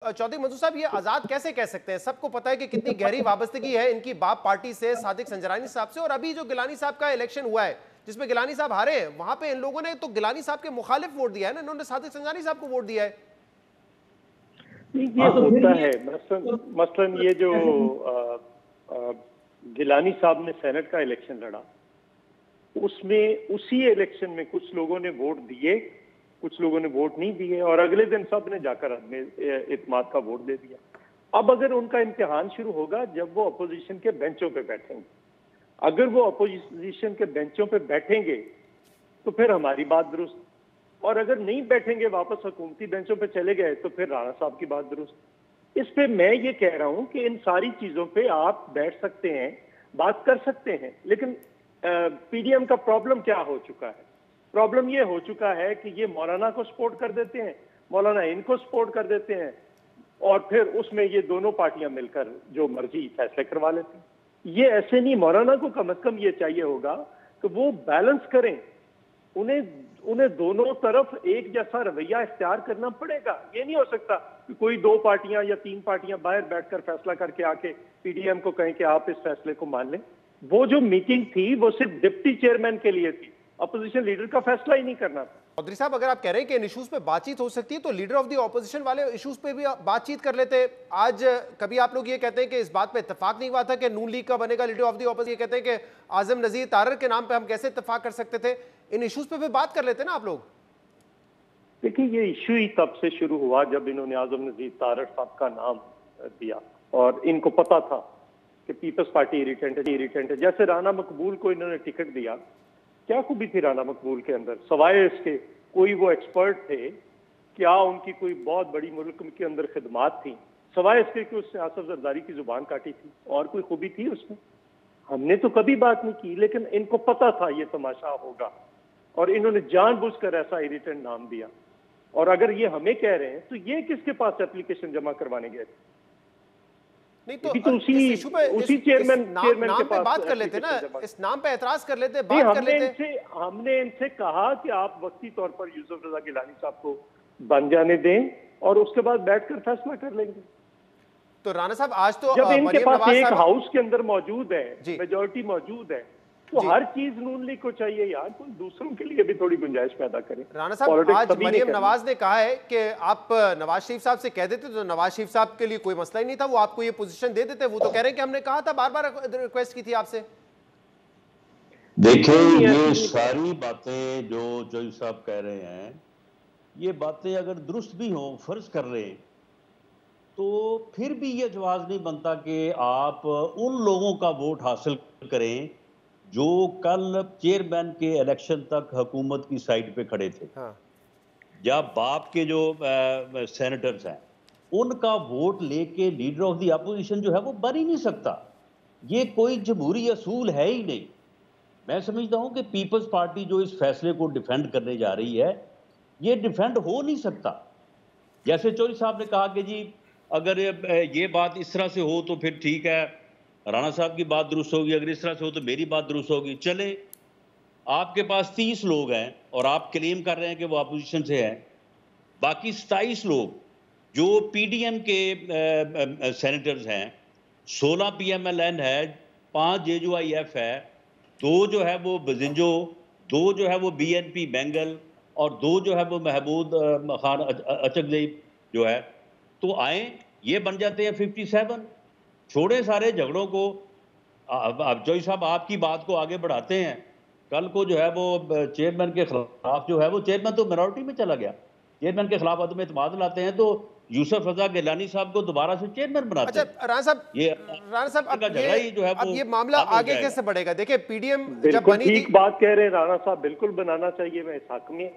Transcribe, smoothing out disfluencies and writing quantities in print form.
चौधरी मंसूर साहब, ये आजाद कैसे कह सकते हैं? सबको पता है कि कितनी गहरी वाबस्तगी है इनकी बाप पार्टी से, सादिक संजरानी साहब से। और अभी जो गिलानी साहब का इलेक्शन हुआ है जिसमें गिलानी साहब हारे हैं, वहां पे इन लोगों ने तो गिलानी साहब के मुखालिफ वोट दिया है ना, इन्होंने सादिक संजरानी साहब को वोट दिया है। ये होता है। मसलन ये जो गिलानी साहब ने सेनेट का इलेक्शन लड़ा, उसमें उसी इलेक्शन में कुछ लोगों ने वोट दिए, कुछ लोगों ने वोट नहीं दिए, और अगले दिन सब ने जाकर इत्मीनान का वोट दे दिया। अब अगर उनका इम्तिहान शुरू होगा जब वो अपोजिशन के बेंचों पे बैठेंगे, अगर वो अपोजिशन के बेंचों पे बैठेंगे तो फिर हमारी बात दुरुस्त, और अगर नहीं बैठेंगे, वापस हुकूमती बेंचों पे चले गए, तो फिर राणा साहब की बात दुरुस्त। इस पे मैं ये कह रहा हूं कि इन सारी चीजों पे आप बैठ सकते हैं, बात कर सकते हैं, लेकिन पीडीएम का प्रॉब्लम क्या हो चुका है? प्रॉब्लम ये हो चुका है कि ये मौलाना को सपोर्ट कर देते हैं, मौलाना इनको सपोर्ट कर देते हैं, और फिर उसमें ये दोनों पार्टियां मिलकर जो मर्जी फैसले करवा लेते हैं। ये ऐसे नहीं, मौलाना को कम से कम ये चाहिए होगा कि वो बैलेंस करें, उन्हें दोनों तरफ एक जैसा रवैया इख्तियार करना पड़ेगा। ये नहीं हो सकता कि कोई दो पार्टियां या तीन पार्टियां बाहर बैठकर फैसला करके आके पीडीएम को कहें कि आप इस फैसले को मान लें। वो जो मीटिंग थी वो सिर्फ डिप्टी चेयरमैन के लिए थी, अपोजिशन लीडर का फैसला ही नहीं करना था। चौधरी साहब, अगर आप कह रहे हैं कि इन इश्यूज पे बातचीत हो सकती है तो लीडर ऑफ द ऑपोजिशन वाले इश्यूज पे भी बातचीत कर लेते। आज कभी आप लोग ये कहते हैं कि इस बात पे इत्तेफाक नहीं हुआ था कि नून लीग का बनेगा लीडर ऑफ द ऑपोजिशन, ये कहते हैं कि आजम नजीर तारर के नाम पे हम कैसे इत्तेफाक कर सकते थे? इन इश्यूज पे भी बात कर लेते ना आप लोग। देखिए, ये इश्यू ही तब से शुरू हुआ जब इन्होंने आजम नजीर तारर साहब का नाम दिया, और इनको पता था कि पीपल्स पार्टी इरिटेंट है। जैसे राना मकबूल को इन्होंने टिकट दिया, क्या खूबी थी राना मकबूल के अंदर? सवाए इसके कोई वो एक्सपर्ट थे? क्या उनकी कोई बहुत बड़ी मुल्क के अंदर खिदमात थी? सवाए इसके कि उसने आसफ जरदारी की जुबान काटी थी, और कोई खूबी थी उसमें? हमने तो कभी बात नहीं की, लेकिन इनको पता था ये तमाशा होगा, और इन्होंने जानबूझकर ऐसा इरिटेंट नाम दिया। और अगर ये हमें कह रहे हैं तो ये किसके पास एप्लीकेशन जमा करवाने गए थे? नहीं तो उसी चेयरमैन के पास बात कर लेते ना, इस नाम पे एतराज कर लेते, बात कर लेते। हमने इनसे कहा कि आप वक्ती तौर पर यूसुफ रजा गिलानी साहब को बन जाने दें, और उसके बाद बैठकर फैसला कर लेंगे। तो राणा साहब, आज तो जब इनके पास एक हाउस के अंदर मौजूद है, मेजोरिटी मौजूद है, तो हर चीज नून लीग को चाहिए यार, कोई दूसरों के लिए भी थोड़ी गुंजाइश पैदा करें। राणा साहब, आज मरियम नवाज ने कहा है कि आप नवाज शरीफ साहब से कह देते तो नवाज शरीफ साहब के लिए कोई मसला ही नहीं था, वो आपको ये पोजीशन दे देते। वो तो कह रहे हैं कि हमने कहा था, बार बार रिक्वेस्ट की थी आपसे। देखिए, ये सारी बातें जो साहब कह रहे हैं, ये बातें अगर दुरुस्त भी हों, फर्ज कर रहे हैं, तो फिर भी ये जवाब नहीं बनता कि आप उन लोगों का वोट हासिल करें जो कल चेयरमैन के इलेक्शन तक हुकूमत की साइड पे खड़े थे। हाँ। या बाप के जो सेनेटर्स हैं, उनका वोट लेके लीडर ऑफ द अपोजिशन जो है वो बन ही नहीं सकता। ये कोई जमहूरी असूल है ही नहीं। मैं समझता हूं कि पीपल्स पार्टी जो इस फैसले को डिफेंड करने जा रही है, ये डिफेंड हो नहीं सकता। जैसे चौधरी साहब ने कहा कि जी अगर ये बात इस तरह से हो तो फिर ठीक है, राणा साहब की बात दुरुस्त होगी, अगर इस तरह से हो तो मेरी बात दुरुस्त होगी। चले, आपके पास 30 लोग हैं और आप क्लेम कर रहे हैं कि वो अपोजिशन से हैं, बाकी 27 लोग जो पीडीएम के सेनेटर्स हैं, 16 पीएमएलएन है, 5 जेयूआईएफ है, 2 जो है वो बजिंजो, 2 जो है वो बीएनपी बेंगल, और 2 जो है वो महमूद खान अचकजई जो है। तो आए, ये बन जाते हैं 57। छोड़े सारे झगड़ों को। अब जोई साहब आपकी बात को आगे बढ़ाते हैं, कल को जो है वो चेयरमैन के खिलाफ जो है वो चेयरमैन तो मिनॉरिटी में चला गया, चेयरमैन के खिलाफ अदम एतमाद लाते हैं, तो यूसुफ रजा गिलानी साहब को दोबारा से चेयरमैन बनाते हैं। अच्छा राणा साहब, अब ये मामला आगे कैसे बढ़ेगा? देखिए, पीडीएम जब बनी थी, ठीक बात कह रहे हैं राणा साहब, बिल्कुल बनाना चाहिए, मैं इस हक में